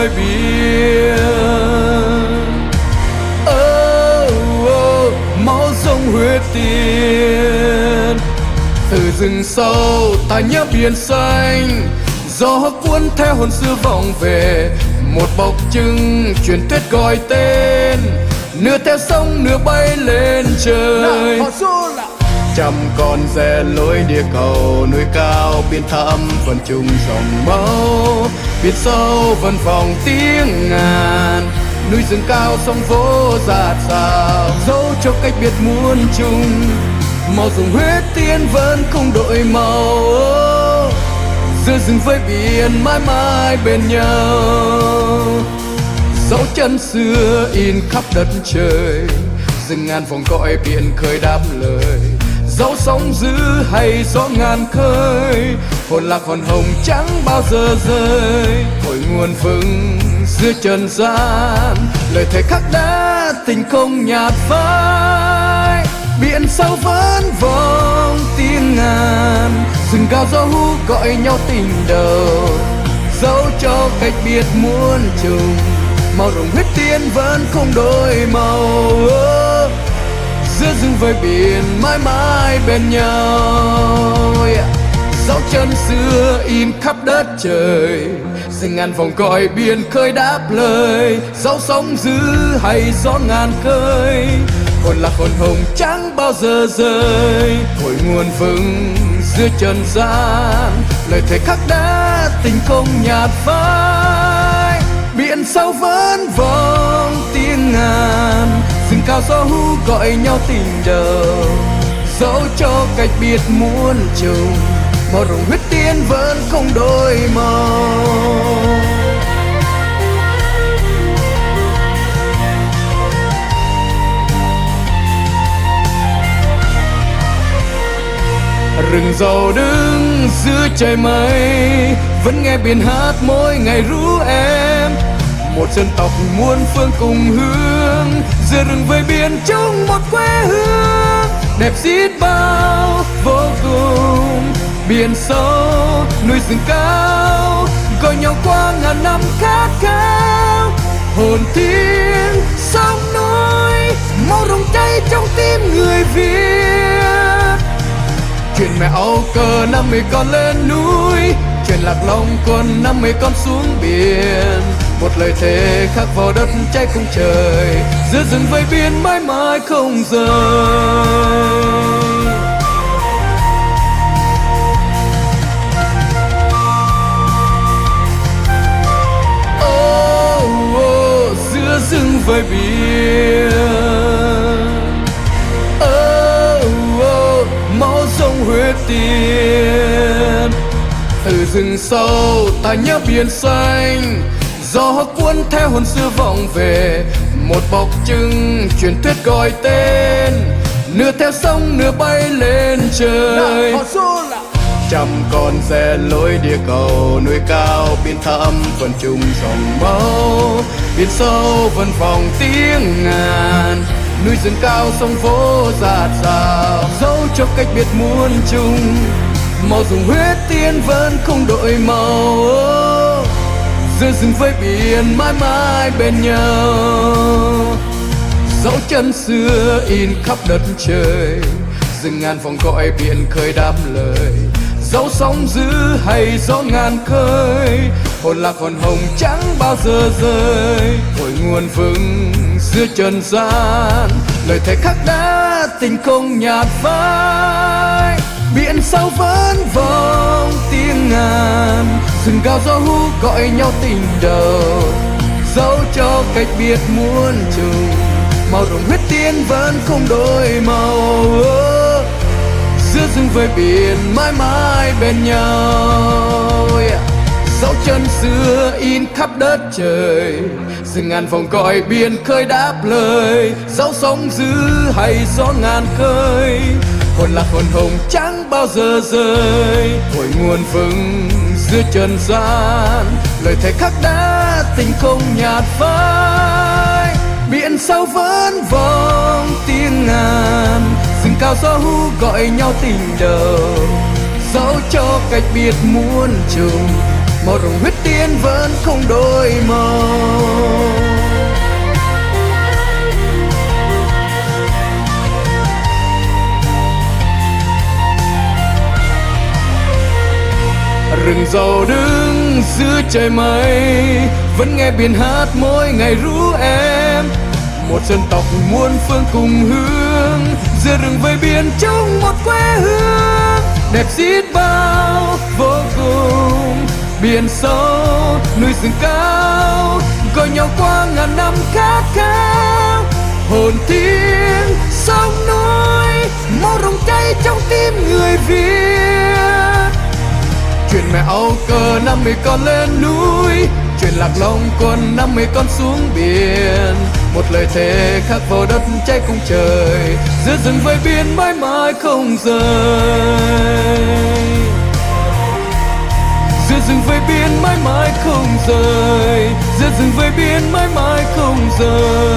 với biển. Máu sông huyết tiên từ rừng sâu ta nhớ biển xanh, gió cuốn theo hồn xưa vọng về. Một bọc trưng truyền thuyết gọi tên, nửa theo sông nửa bay lên trời. Trăm con rẽ lối địa cầu, núi cao biển thẳm vẫn chung dòng máu. Biển sâu vẫn vòng tiếng ngàn, núi rừng cao sông phố dạt dào, dấu cho cách biệt muôn trùng. Màu dùng huyết tiên vẫn không đổi màu, giữa rừng với biển mãi mãi bên nhau. Dấu chân xưa in khắp đất trời, rừng ngàn vòng cõi biển khơi đáp lời. Dấu sóng dữ hay gió ngàn khơi, hồn lạc hồn hồng chẳng bao giờ rơi. Cội nguồn vững giữa trần gian, lời thề khắc đá tình không nhạt phai. Biển sâu vẫn vòng tiếng ngàn, rừng cao gió hú gọi nhau tình đầu. Dẫu cho cách biệt muôn trùng, màu rồng huyết tiên vẫn không đổi màu. Giữa rừng với biển mãi mãi bên nhau. Dấu chân xưa in khắp đất trời, rừng ngàn vòng cõi biển khơi đáp lời. Dẫu sóng dữ hay gió ngàn khơi, hồn lạc hồn hồng chẳng bao giờ rơi. Cội nguồn vững giữa trần gian, lời thề khắc đá tình không nhạt phai. Biển sâu vẫn vòng tiếng ngàn, rừng cao gió hú gọi nhau tình đầu. Dẫu cho cách biệt muôn trùng, màu rồng huyết tiên vẫn không đổi màu. Rừng dầu đứng giữa trời mây, vẫn nghe biển hát mỗi ngày ru em. Một dân tộc muôn phương cùng hướng, giữa rừng với biển chung một quê hương. Đẹp xiết bao vô cùng, biển sâu núi rừng cao, gọi nhau qua ngàn năm khát khao. Hồn thiên sông núi, máu rồng cháy trong tim người Việt. Chuyện mẹ Âu Cơ năm mươi con lên núi, chuyện Lạc Long Quân năm mươi con xuống biển. Một lời thề khắc vào đất cháy cùng trời, giữa rừng với biển mãi mãi không rời. Giữa rừng với biển, máu sông huyết tiên. Từ rừng sâu ta nhớ biển xanh, gió cuốn theo hồn xưa vọng về. Một bọc trưng truyền thuyết gọi tên, nửa theo sông nửa bay lên trời. Trăm con rẽ lối địa cầu, núi cao biển thẳm vẫn chung dòng máu. Biển sâu vẫn vòng tiếng ngàn, núi rừng cao sông phố dạt dào, dẫu cho cách biệt muôn trùng. Màu dùng huyết tiên vẫn không đổi màu, giữa rừng với biển mãi mãi bên nhau. Dấu chân xưa in khắp đất trời, rừng ngàn vòng cõi biển khơi đáp lời. Dẫu sóng dữ hay gió ngàn khơi, hồn lạc hồn hồng chẳng bao giờ rơi. Cội nguồn vững giữa trần gian, lời thề khắc đá tình không nhạt phai. Biển sâu vẫn vòng tiếng ngàn, rừng cao gió hú gọi nhau tình đầu. Dẫu cho cách biệt muôn trùng, màu rồng huyết tiên vẫn không đổi màu. Giữa rừng với biển mãi mãi bên nhau. Dấu chân xưa in khắp đất trời, rừng ngàn vòng cõi biển khơi đáp lời. Dẫu sóng dữ hay gió ngàn khơi, hồn lạc hồn hồng chẳng bao giờ rơi. Cội nguồn vững giữa trần gian, lời thề khắc đá tình không nhạt phai. Biển sâu vẫn vòng tiếng ngàn, rừng cao gió hú gọi nhau tình đầu. Dẫu cho cách biệt muôn trùng, màu rồng huyết tiên vẫn không đổi màu. Rừng dầu đứng giữa trời mây, vẫn nghe biển hát mỗi ngày ru em. Một dân tộc muôn phương cùng hướng, giữa rừng với biển trong một quê hương đẹp xiết bao vô cùng. Biển sâu núi rừng cao, gọi nhau qua ngàn năm khát khao. Hồn thiên sông núi, máu rồng cháy trong tim người Việt. Chuyện mẹ Âu Cơ năm mươi con lên núi, chuyện Lạc Long Quân năm mươi con xuống biển. Một lời thề khắc vào đất cháy cùng trời, giữa rừng với biển mãi mãi không rời. Giữa rừng với biển mãi mãi không rời, giữa rừng với biển mãi mãi không rời.